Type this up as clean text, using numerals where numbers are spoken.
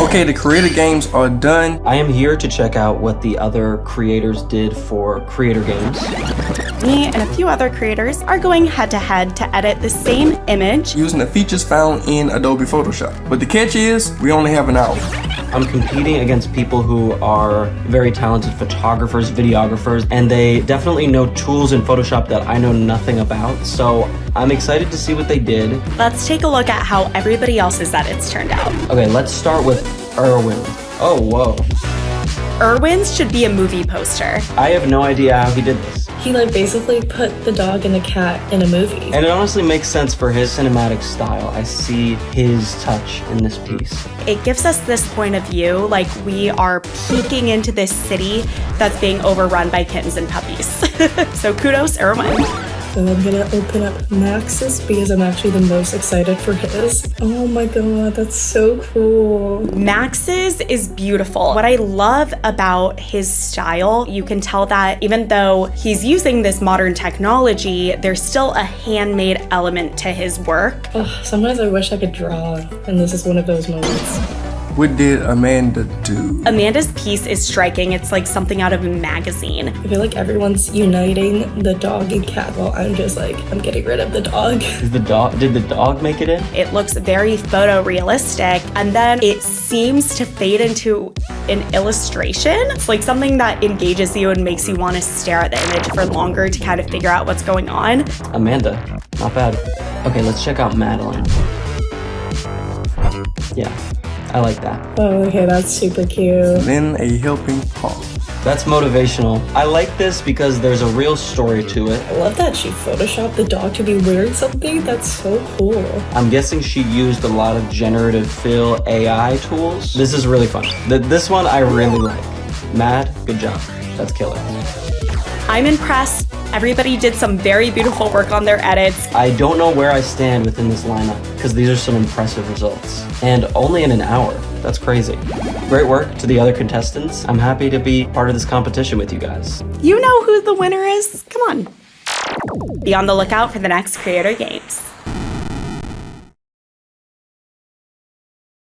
Okay, the creator games are done. I am here to check out what the other creators did for creator games. Me and a few other creators are going head-to-head to edit the same image Using the features found in Adobe Photoshop. But the catch is, we only have an hour. I'm competing against people who are very talented photographers, videographers, and they definitely know tools in Photoshop that I know nothing about. So I'm excited to see what they did. Let's take a look at how everybody else's edits turned out. Okay, let's start with Erwin. Oh, whoa. Erwin's should be a movie poster. I have no idea how he did this. He basically put the dog and the cat in a movie. And it honestly makes sense for his cinematic style. I see his touch in this piece. It gives us this point of view, like we are peeking into this city that's being overrun by kittens and puppies. So kudos, Erwin. So I'm gonna open up Max's because I'm actually the most excited for his. Oh my god, that's so cool. Max's is beautiful. What I love about his style, you can tell that even though he's using this modern technology, there's still a handmade element to his work. Oh, sometimes I wish I could draw, and this is one of those moments. What did Amanda do? Amanda's piece is striking. It's like something out of a magazine. I feel like everyone's uniting the dog and cat while I'm just I'm getting rid of the dog. Did the dog make it in? It looks very photorealistic, and then it seems to fade into an illustration. It's like something that engages you and makes you want to stare at the image for longer to kind of figure out what's going on. Amanda, not bad. Okay, let's check out Madeline. Yeah, I like that. Oh, okay, that's super cute. Then a helping paw. That's motivational. I like this because there's a real story to it. I love that she photoshopped the dog to be wearing something. That's so cool. I'm guessing she used a lot of generative fill AI tools. This is really fun. This one I really like. Mad, good job. That's killer. I'm impressed. Everybody did some very beautiful work on their edits. I don't know where I stand within this lineup because these are some impressive results. And only in an hour. That's crazy. Great work to the other contestants. I'm happy to be part of this competition with you guys. You know who the winner is? Come on. Be on the lookout for the next Creator Games.